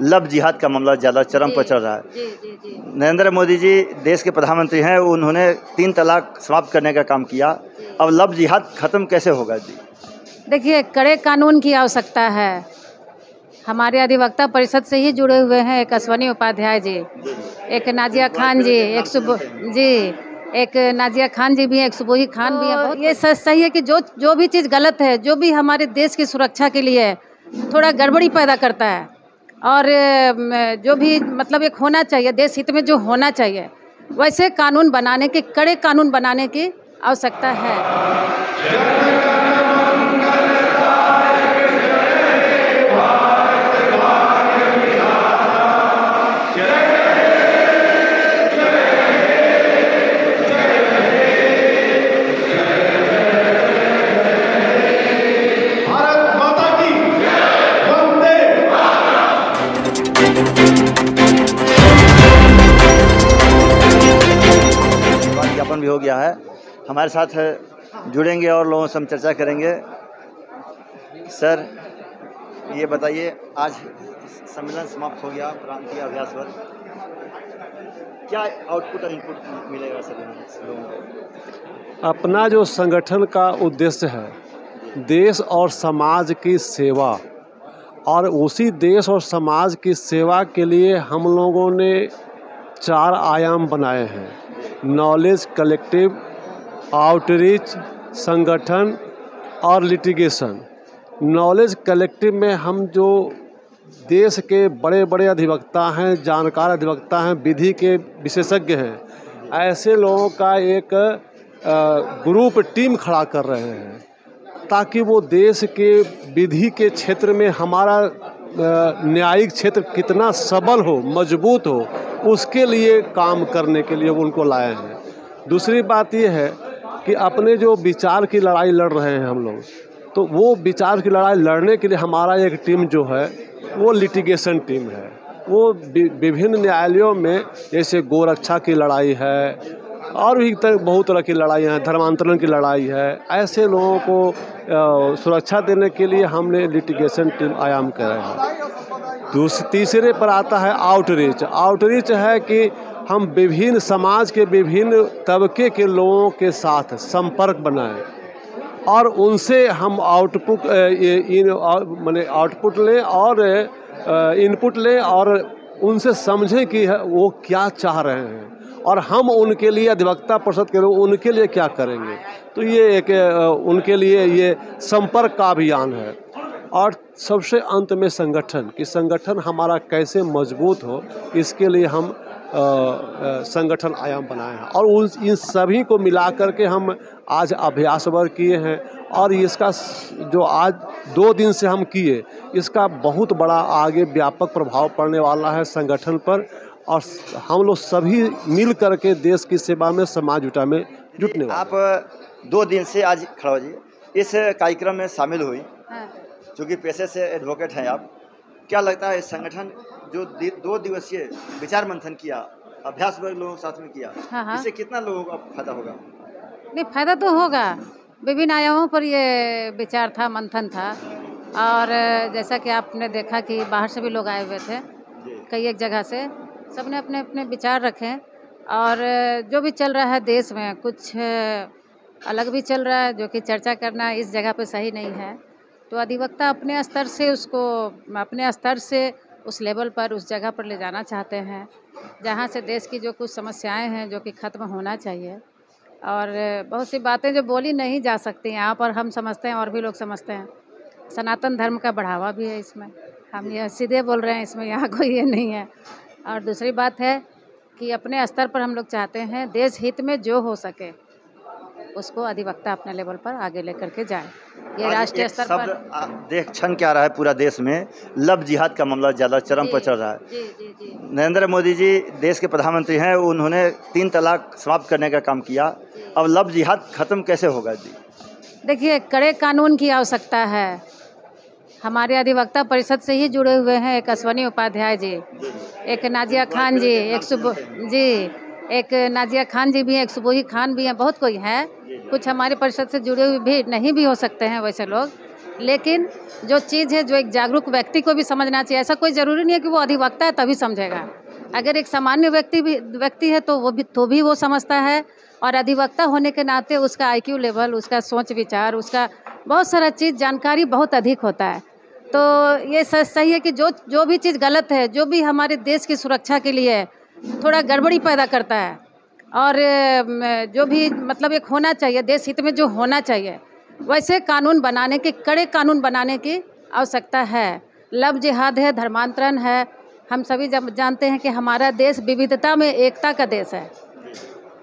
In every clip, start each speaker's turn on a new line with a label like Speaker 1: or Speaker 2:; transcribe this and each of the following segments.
Speaker 1: Love जिहाद का मामला ज़्यादा चरम पर चल रहा है।
Speaker 2: जी।
Speaker 1: नरेंद्र मोदी जी देश के प्रधानमंत्री हैं, उन्होंने 3 तलाक समाप्त करने का काम किया। अब लव जिहाद खत्म कैसे होगा जी?
Speaker 2: देखिए, कड़े कानून की आवश्यकता है। हमारे अधिवक्ता परिषद से ही जुड़े हुए हैं एक अश्वनी उपाध्याय जी, एक नाजिया खान जी, एक नाजिया खान जी भी हैं, एक सुबोही खान भी हैं। ये सही है कि जो भी चीज़ गलत है, जो भी हमारे देश की सुरक्षा के लिए थोड़ा गड़बड़ी पैदा करता है, और जो भी मतलब एक होना चाहिए देश हित में, जो होना चाहिए वैसे कानून बनाने के, कड़े कानून बनाने की आवश्यकता है।
Speaker 1: ज्ञापन भी हो गया है। हमारे साथ जुड़ेंगे और लोगों से हम चर्चा करेंगे। सर, ये बताइए, आज सम्मेलन समाप्त हो गया, प्रांतीय अभ्यास वर्ग, क्या आउटपुट और इनपुट मिलेगा सर लोगों को?
Speaker 3: अपना जो संगठन का उद्देश्य है देश और समाज की सेवा, और उसी देश और समाज की सेवा के लिए हम लोगों ने 4 आयाम बनाए हैं: नॉलेज कलेक्टिव, आउटरीच, संगठन और लिटिगेशन। नॉलेज कलेक्टिव में हम जो देश के बड़े बड़े अधिवक्ता हैं, जानकार अधिवक्ता हैं, विधि के विशेषज्ञ हैं, ऐसे लोगों का एक ग्रुप टीम खड़ा कर रहे हैं ताकि वो देश के विधि के क्षेत्र में हमारा न्यायिक क्षेत्र कितना सबल हो, मजबूत हो, उसके लिए काम करने के लिए उनको लाए हैं। दूसरी बात ये है कि अपने जो विचार की लड़ाई लड़ रहे हैं हम लोग, तो वो विचार की लड़ाई लड़ने के लिए हमारा एक टीम जो है वो लिटिगेशन टीम है। वो विभिन्न न्यायालयों में, जैसे गोरक्षा की लड़ाई है और भी बहुत तरह की लड़ाई हैं, धर्मांतरण की लड़ाई है, ऐसे लोगों को सुरक्षा देने के लिए हमने लिटिगेशन टीम आयाम करे हैं। तीसरे पर आता है आउटरीच। आउटरीच है कि हम विभिन्न समाज के विभिन्न तबके के लोगों के साथ संपर्क बनाएं और उनसे हम आउटपुट लें और इनपुट लें और उनसे समझें कि वो क्या चाह रहे हैं और हम उनके लिए अधिवक्ता परिषद के लोग उनके लिए क्या करेंगे। तो ये एक उनके लिए ये संपर्क का अभियान है। और सबसे अंत में संगठन, कि संगठन हमारा कैसे मजबूत हो, इसके लिए हम संगठन आयाम बनाए हैं और इन सभी को मिला करके हम आज अभ्यास वर्ग किए हैं। और इसका जो आज 2 दिन से हम किए, इसका बहुत बड़ा आगे व्यापक प्रभाव पड़ने वाला है संगठन पर, और हम लोग सभी मिल करके देश की सेवा में, समाज जुटा में जुटने वाले।
Speaker 1: आप 2 दिन से आज खड़ा हो जी इस कार्यक्रम में शामिल हुई, चूँकि पेशे से एडवोकेट हैं आप, क्या लगता है इस संगठन जो 2 दिवसीय विचार मंथन किया, अभ्यास वर्ग लोगों के साथ में किया, इससे कितना लोगों का फायदा होगा?
Speaker 2: नहीं, फायदा तो होगा। विभिन्न आयामों पर ये विचार था, मंथन था, और जैसा कि आपने देखा कि बाहर से भी लोग आए हुए थे, कई एक जगह से, सबने अपने अपने विचार रखे। और जो भी चल रहा है देश में, कुछ अलग भी चल रहा है जो कि चर्चा करना इस जगह पे सही नहीं है। तो अधिवक्ता अपने स्तर से उसको, अपने स्तर से उस लेवल पर, उस जगह पर ले जाना चाहते हैं जहाँ से देश की जो कुछ समस्याएं हैं जो कि ख़त्म होना चाहिए। और बहुत सी बातें जो बोली नहीं जा सकती यहाँ पर, हम समझते हैं और भी लोग समझते हैं। सनातन धर्म का बढ़ावा भी है इसमें, हम यह सीधे बोल रहे हैं, इसमें यहाँ कोई ये नहीं है। और दूसरी बात है कि अपने स्तर पर हम लोग चाहते हैं देश हित में जो हो सके उसको अधिवक्ता अपने लेवल पर आगे लेकर के जाए। ये राष्ट्रीय स्तर पर
Speaker 1: देख छन क्या रहा है, पूरा देश में लव जिहाद का मामला ज़्यादा चरम पर चल रहा है।
Speaker 2: जी।
Speaker 1: नरेंद्र मोदी जी देश के प्रधानमंत्री हैं, उन्होंने 3 तलाक समाप्त करने का काम किया। अब लव जिहाद खत्म कैसे होगा जी?
Speaker 2: देखिए, कड़े कानून की आवश्यकता है। हमारे अधिवक्ता परिषद से ही जुड़े हुए हैं एक अश्वनी उपाध्याय जी, एक नाजिया खान जी, एक नाजिया खान जी भी हैं, एक सुबोही खान भी हैं, बहुत कोई है। कुछ हमारे परिषद से जुड़े हुए भी नहीं भी हो सकते हैं वैसे लोग, लेकिन जो चीज़ है, जो एक जागरूक व्यक्ति को भी समझना चाहिए। ऐसा कोई ज़रूरी नहीं है कि वो अधिवक्ता है तभी समझेगा। अगर एक सामान्य व्यक्ति है तो भी वो समझता है, और अधिवक्ता होने के नाते उसका आईक्यू लेवल, उसका सोच विचार, उसका बहुत सारा चीज़ जानकारी बहुत अधिक होता है। तो ये सही है कि जो भी चीज़ गलत है, जो भी हमारे देश की सुरक्षा के लिए थोड़ा गड़बड़ी पैदा करता है, और जो भी मतलब एक होना चाहिए देश हित में, जो होना चाहिए वैसे कानून बनाने के, कड़े कानून बनाने की आवश्यकता है। लव जिहाद है, धर्मांतरण है। हम सभी जब जानते हैं कि हमारा देश विविधता में एकता का देश है।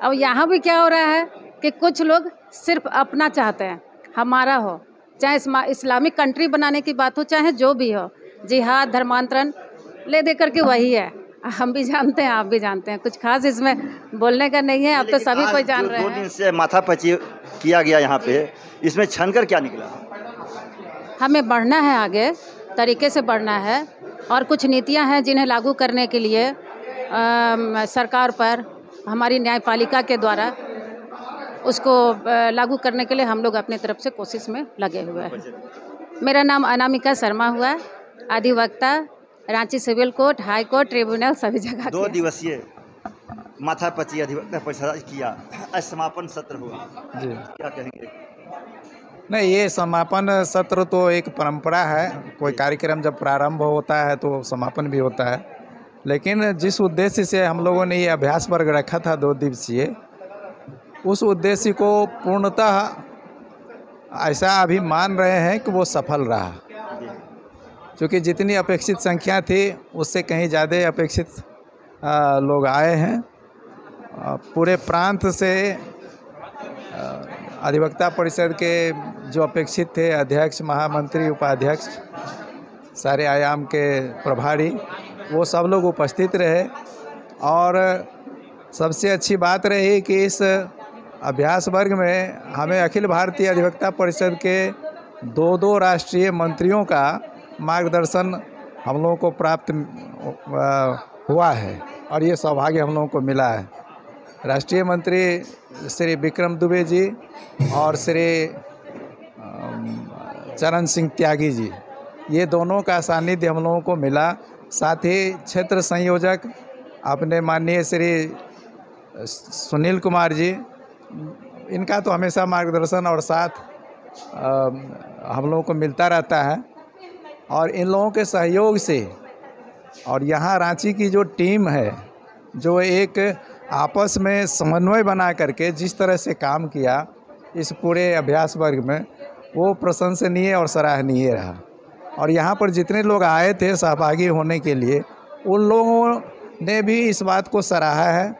Speaker 2: अब यहाँ भी क्या हो रहा है कि कुछ लोग सिर्फ अपना चाहते हैं, हमारा हो, चाहे इस्लामिक कंट्री बनाने की बात हो, चाहे जो भी हो, जिहाद, धर्मांतरण ले दे करके वही है। हम भी जानते हैं, आप भी जानते हैं, कुछ खास इसमें बोलने का नहीं है। अब तो सभी कोई जान रहे हैं।
Speaker 1: 2 दिन से माथापच्ची किया गया यहाँ पे, इसमें छनकर क्या निकला?
Speaker 2: हमें बढ़ना है, आगे तरीके से बढ़ना है, और कुछ नीतियाँ हैं जिन्हें लागू करने के लिए सरकार पर, हमारी न्यायपालिका के द्वारा उसको लागू करने के लिए हम लोग अपनी तरफ से कोशिश में लगे हुए हैं। मेरा नाम अनामिका शर्मा हुआ, अधिवक्ता, Ranchi civil court, high court, tribunal, सभी जगह।
Speaker 1: 2 दिवसीय माथापच्ची अधिवक्ता परिषद किया, आज समापन सत्र हुआ
Speaker 4: जी।
Speaker 1: क्या कहेंगे?
Speaker 4: नहीं, ये समापन सत्र तो एक परंपरा है। कोई कार्यक्रम जब प्रारंभ होता है तो समापन भी होता है, लेकिन जिस उद्देश्य से हम लोगों ने ये अभ्यास वर्ग रखा था 2 दिवसीय, उस उद्देश्य को पूर्णतः ऐसा अभी मान रहे हैं कि वो सफल रहा, क्योंकि जितनी अपेक्षित संख्या थी उससे कहीं ज़्यादा अपेक्षित लोग आए हैं। पूरे प्रांत से अधिवक्ता परिषद के जो अपेक्षित थे, अध्यक्ष, महामंत्री, उपाध्यक्ष, सारे आयाम के प्रभारी, वो सब लोग उपस्थित रहे। और सबसे अच्छी बात रही कि इस अभ्यास वर्ग में हमें अखिल भारतीय अधिवक्ता परिषद के 2 राष्ट्रीय मंत्रियों का मार्गदर्शन हम लोगों को प्राप्त हुआ है, और ये सौभाग्य हम लोगों को मिला है। राष्ट्रीय मंत्री श्री विक्रम दुबे जी और श्री चरण सिंह त्यागी जी, ये दोनों का सानिध्य हम लोगों को मिला। साथ ही क्षेत्र संयोजक अपने माननीय श्री सुनील कुमार जी, इनका तो हमेशा मार्गदर्शन और साथ हम लोगों को मिलता रहता है। और इन लोगों के सहयोग से, और यहाँ रांची की जो टीम है, जो एक आपस में समन्वय बना करके जिस तरह से काम किया इस पूरे अभ्यास वर्ग में, वो प्रशंसनीय और सराहनीय रहा। और यहाँ पर जितने लोग आए थे सहभागी होने के लिए, उन लोगों ने भी इस बात को सराहा है,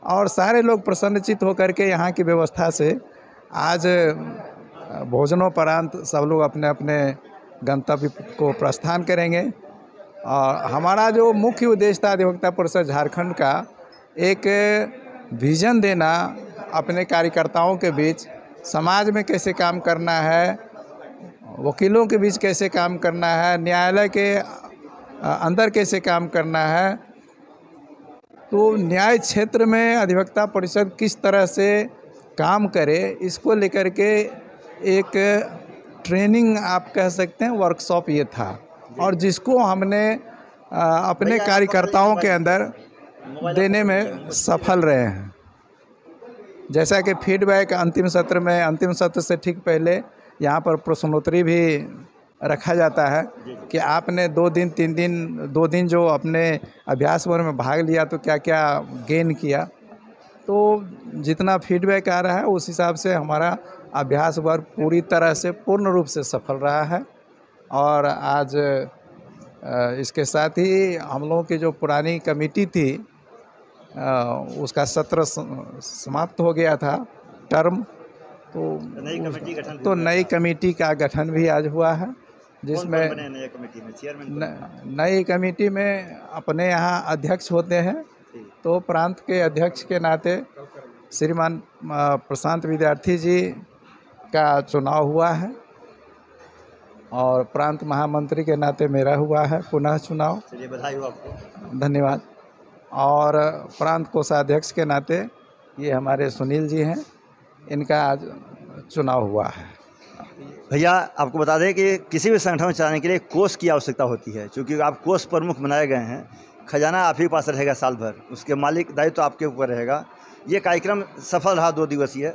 Speaker 4: और सारे लोग प्रसन्नचित्त होकर के यहाँ की व्यवस्था से आज भोजनोपरांत सब लोग अपने अपने गंतव्य को प्रस्थान करेंगे। और हमारा जो मुख्य उद्देश्य था अधिवक्ता परिषद झारखंड का, एक विज़न देना अपने कार्यकर्ताओं के बीच, समाज में कैसे काम करना है, वकीलों के बीच कैसे काम करना है, न्यायालय के अंदर कैसे काम करना है। तो न्याय क्षेत्र में अधिवक्ता परिषद किस तरह से काम करे, इसको लेकर के एक ट्रेनिंग आप कह सकते हैं, वर्कशॉप ये था, और जिसको हमने अपने कार्यकर्ताओं के अंदर देने में सफल रहे हैं। जैसा कि फीडबैक अंतिम सत्र से ठीक पहले यहाँ पर प्रश्नोत्तरी भी रखा जाता है कि आपने 2 दिन 3 दिन 2 दिन जो अपने अभ्यास वर्ग में भाग लिया तो क्या क्या गेन किया। तो जितना फीडबैक आ रहा है उस हिसाब से हमारा अभ्यास वर्ग पूरी तरह से पूर्ण रूप से सफल रहा है। और आज इसके साथ ही हम लोगों की जो पुरानी कमेटी थी उसका सत्र समाप्त हो गया था, टर्म, तो नई कमेटी का गठन भी आज हुआ है, जिसमें नई कमेटी में अपने यहाँ अध्यक्ष होते हैं। तो प्रांत के अध्यक्ष के नाते श्रीमान प्रशांत विद्यार्थी जी का चुनाव हुआ है, और प्रांत महामंत्री के नाते मेरा हुआ है पुनः चुनाव।
Speaker 1: चलिए बधाई हो आपको।
Speaker 4: धन्यवाद। और प्रांत कोषाध्यक्ष के नाते ये हमारे सुनील जी हैं, इनका आज चुनाव हुआ है।
Speaker 1: भैया आपको बता दें कि किसी भी संगठन में चलाने के लिए कोष की आवश्यकता होती है, क्योंकि आप कोष प्रमुख बनाए गए हैं। खजाना आप ही के पास रहेगा साल भर, उसके मालिक दायित्व तो आपके ऊपर रहेगा। ये कार्यक्रम सफल रहा 2 दिवसीय,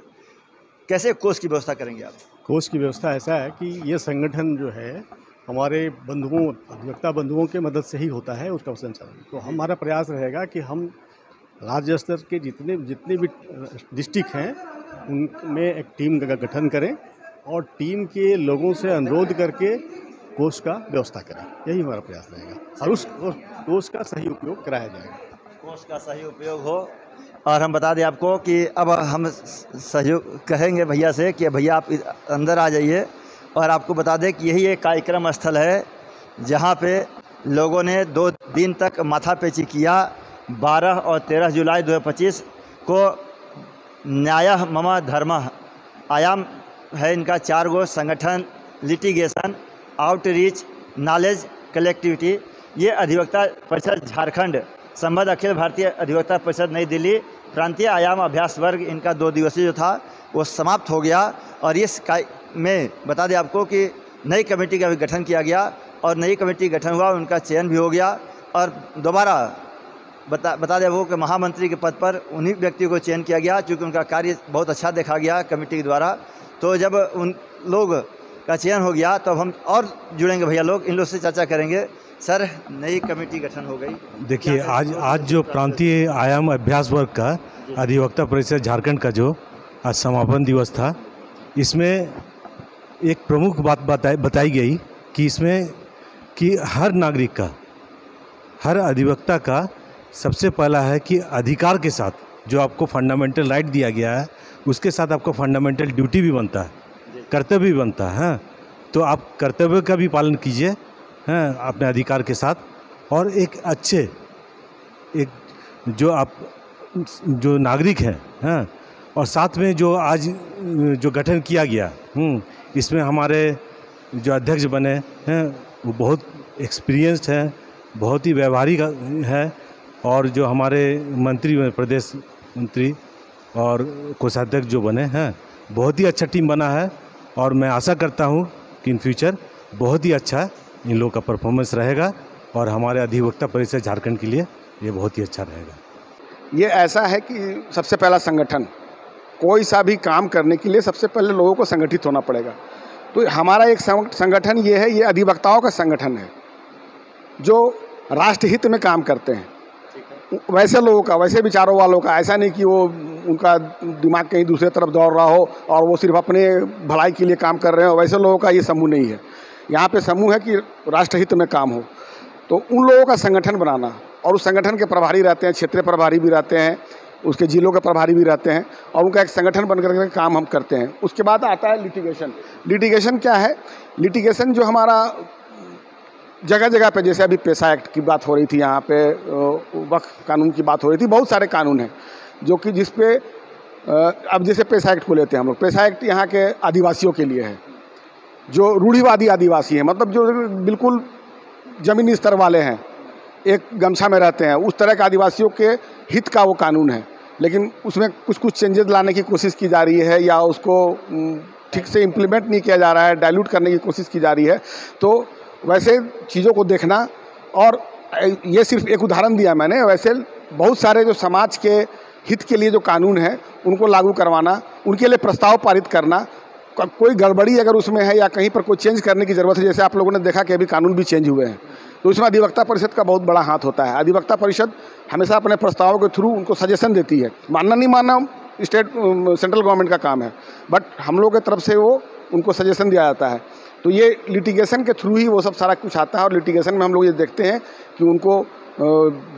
Speaker 1: कैसे कोष की व्यवस्था करेंगे आप?
Speaker 5: कोष की व्यवस्था ऐसा है कि ये संगठन जो है हमारे बंधुओं, अधिवक्ता बंधुओं के मदद से ही होता है उसका संचालन। तो हमारा प्रयास रहेगा कि हम राज्य स्तर के जितने भी डिस्ट्रिक्ट हैं उनमें एक टीम का गठन करें और टीम के लोगों से अनुरोध करके कोष का व्यवस्था करें, यही हमारा प्रयास रहेगा और उस कोष का सही उपयोग कराया जाएगा।
Speaker 1: कोष का सही उपयोग हो। और हम बता दें आपको कि अब हम सहयोग कहेंगे भैया से कि भैया आप अंदर आ जाइए, और आपको बता दें कि यही एक कार्यक्रम स्थल है जहाँ पे लोगों ने 2 दिन तक माथापेची किया। 12 और 13 जुलाई 2025 को न्यायः मम धर्मः आयाम है इनका 4 गो संगठन, लिटिगेशन, आउटरीच, नॉलेज, कलेक्टिविटी। ये अधिवक्ता परिषद झारखंड, संबद्ध अखिल भारतीय अधिवक्ता परिषद नई दिल्ली, प्रांतीय आयाम अभ्यास वर्ग, इनका 2 दिवसीय जो था वो समाप्त हो गया। और इस में बता दें आपको कि नई कमेटी का भी गठन किया गया और नई कमेटी गठन हुआ, उनका चयन भी हो गया। और दोबारा बता दें वो कि महामंत्री के पद पर उन्हीं व्यक्तियों को चयन किया गया, क्योंकि उनका कार्य बहुत अच्छा देखा गया कमेटी के द्वारा। तो जब उन लोग का चयन हो गया तो अब हम और जुड़ेंगे भैया लोग, इन लोग से चर्चा करेंगे। सर, नई कमेटी गठन हो गई।
Speaker 6: देखिए, आज जो प्रांतीय आयाम अभ्यास वर्ग का अधिवक्ता परिषद झारखंड का जो आज समापन दिवस था, इसमें एक प्रमुख बात बताई गई कि इसमें कि हर नागरिक का, हर अधिवक्ता का सबसे पहला है कि अधिकार के साथ जो आपको फंडामेंटल राइट दिया गया है उसके साथ आपको फंडामेंटल ड्यूटी भी बनता है, कर्तव्य भी बनता है। तो आप कर्तव्य का भी पालन कीजिए हैं अपने अधिकार के साथ, और एक अच्छे जो नागरिक हैं और साथ में जो आज जो गठन किया गया, इसमें हमारे जो अध्यक्ष बने हैं वो बहुत एक्सपीरियंस्ड हैं, बहुत ही व्यवहारिक है, और जो हमारे मंत्री, प्रदेश मंत्री और कोषाध्यक्ष जो बने हैं, बहुत ही अच्छा टीम बना है। और मैं आशा करता हूं कि इन फ्यूचर बहुत ही अच्छा इन लोगों का परफॉर्मेंस रहेगा और हमारे अधिवक्ता परिषद झारखंड के लिए ये बहुत ही अच्छा रहेगा।
Speaker 7: ये ऐसा है कि सबसे पहला संगठन, कोई सा भी काम करने के लिए सबसे पहले लोगों को संगठित होना पड़ेगा। तो हमारा एक संगठन ये है, ये अधिवक्ताओं का संगठन है जो राष्ट्रहित में काम करते हैं। वैसे लोगों का, वैसे विचारों वालों का, ऐसा नहीं कि वो उनका दिमाग कहीं दूसरे तरफ दौड़ रहा हो और वो सिर्फ अपने भलाई के लिए काम कर रहे हो, वैसे लोगों का ये समूह नहीं है। यहाँ पे समूह है कि राष्ट्रहित में काम हो। तो उन लोगों का संगठन बनाना, और उस संगठन के प्रभारी रहते हैं, क्षेत्रीय प्रभारी भी रहते हैं, उसके जिलों के प्रभारी भी रहते हैं, और उनका एक संगठन बन करके काम हम करते हैं। उसके बाद आता है लिटिगेशन। लिटिगेशन क्या है? लिटिगेशन जो हमारा जगह जगह पे, जैसे अभी पेशा एक्ट की बात हो रही थी, यहाँ पे वक्फ कानून की बात हो रही थी, बहुत सारे कानून हैं जो कि जिस पे अब जैसे पेशा एक्ट को लेते हैं हम लोग। पेशा एक्ट यहाँ के आदिवासियों के लिए है, जो रूढ़िवादी आदिवासी हैं, मतलब जो बिल्कुल ज़मीनी स्तर वाले हैं, एक गमछा में रहते हैं, उस तरह के आदिवासियों के हित का वो कानून है। लेकिन उसमें कुछ चेंजेस लाने की कोशिश की जा रही है, या उसको ठीक से इम्प्लीमेंट नहीं किया जा रहा है, डाइल्यूट करने की कोशिश की जा रही है। तो वैसे चीज़ों को देखना, और ये सिर्फ एक उदाहरण दिया मैंने, वैसे बहुत सारे जो समाज के हित के लिए जो कानून है उनको लागू करवाना, उनके लिए प्रस्ताव पारित करना, कोई गड़बड़ी अगर उसमें है या कहीं पर कोई चेंज करने की ज़रूरत है, जैसे आप लोगों ने देखा कि अभी कानून भी चेंज हुए हैं, तो इसमें अधिवक्ता परिषद का बहुत बड़ा हाथ होता है। अधिवक्ता परिषद हमेशा अपने प्रस्तावों के थ्रू उनको सजेशन देती है। मानना नहीं मानना सेंट्रल गवर्नमेंट का काम है, बट हम लोग की तरफ से वो उनको सजेशन दिया जाता है। तो ये लिटिगेशन के थ्रू ही वो सब सारा कुछ आता है। और लिटिगेशन में हम लोग ये देखते हैं कि उनको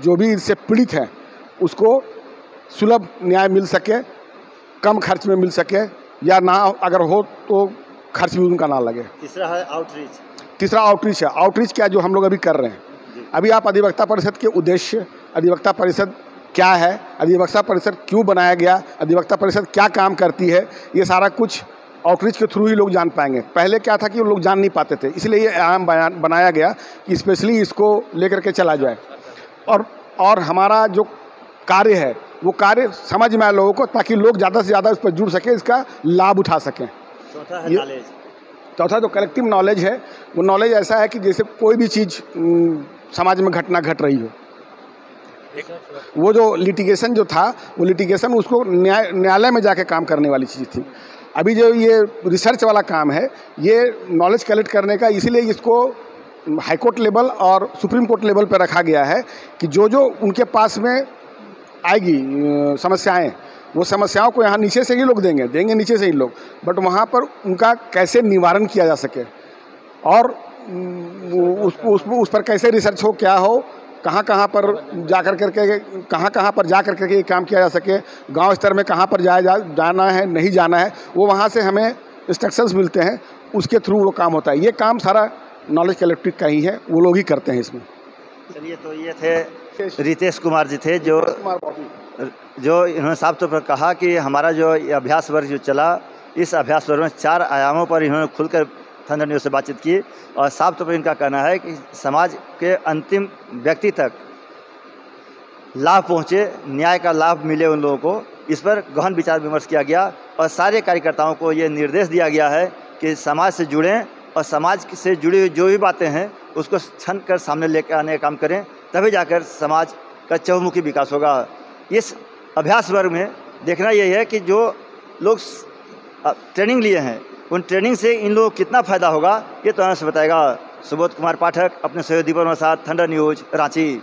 Speaker 7: जो भी इससे पीड़ित है उसको सुलभ न्याय मिल सके, कम खर्च में मिल सके, या ना अगर हो तो खर्च भी उनका ना लगे।
Speaker 1: तीसरा है आउटरीच।
Speaker 7: तीसरा आउटरीच है। आउटरीच क्या, जो हम लोग अभी कर रहे हैं। अभी आप अधिवक्ता परिषद के उद्देश्य, अधिवक्ता परिषद क्या है, अधिवक्ता परिषद क्यों बनाया गया, अधिवक्ता परिषद क्या काम करती है, ये सारा कुछ आउटरीच के थ्रू ही लोग जान पाएंगे। पहले क्या था कि वो लोग जान नहीं पाते थे, इसलिए ये आयाम बनाया गया कि स्पेशली इसको लेकर के चला जाए। और हमारा जो कार्य है वो कार्य समझ में आए लोगों को, ताकि लोग ज़्यादा से ज़्यादा इस पर जुड़ सकें, इसका लाभ उठा सकें।
Speaker 1: चौथा है नॉलेज।
Speaker 7: चौथा जो कलेक्टिव नॉलेज है, वो नॉलेज ऐसा है कि जैसे कोई भी चीज़ समाज में घटना घट रही हो, वो जो लिटिगेशन जो था, वो लिटिगेशन उसको न्यायालय में जाके काम करने वाली चीज़ थी। अभी जो ये रिसर्च वाला काम है, ये नॉलेज कलेक्ट करने का, इसीलिए इसको हाई कोर्ट लेवल और सुप्रीम कोर्ट लेवल पर रखा गया है कि जो जो उनके पास में आएगी समस्याएं, वो समस्याओं को यहाँ नीचे से ही लोग देंगे नीचे से ही लोग, बट वहाँ पर उनका कैसे निवारण किया जा सके और उस पर कैसे रिसर्च हो, क्या हो, कहाँ पर कहाँ पर जा कर के ये काम किया जा सके, गांव स्तर में कहाँ पर जाना है, नहीं जाना है, वो वहाँ से हमें इंस्ट्रक्शंस मिलते हैं, उसके थ्रू वो काम होता है। ये काम सारा नॉलेज कलेक्टिव का ही है, वो लोग ही करते हैं इसमें।
Speaker 1: चलिए, तो ये थे रितेश कुमार जी थे, जो इन्होंने साफ तौर पर कहा कि हमारा जो अभ्यास वर्ग जो चला, इस अभ्यास वर्ग में 4 आयामों पर इन्होंने खुलकर थंडर न्यूज़ से बातचीत की और साफ तौर पर इनका कहना है कि समाज के अंतिम व्यक्ति तक लाभ पहुँचे, न्याय का लाभ मिले उन लोगों को, इस पर गहन विचार विमर्श किया गया और सारे कार्यकर्ताओं को ये निर्देश दिया गया है कि समाज से जुड़ें और समाज से जुड़ी हुई जो भी बातें हैं उसको छन कर सामने लेकर आने का काम करें, तभी जाकर समाज का चहुमुखी विकास होगा। इस अभ्यास वर्ग में देखना यही है कि जो लोग ट्रेनिंग लिए हैं, उन ट्रेनिंग से इन लोगों को कितना फ़ायदा होगा, ये तो हमें से बताएगा सुबोध कुमार पाठक अपने सहयोगी दीपक के साथ, थंडर न्यूज़, रांची।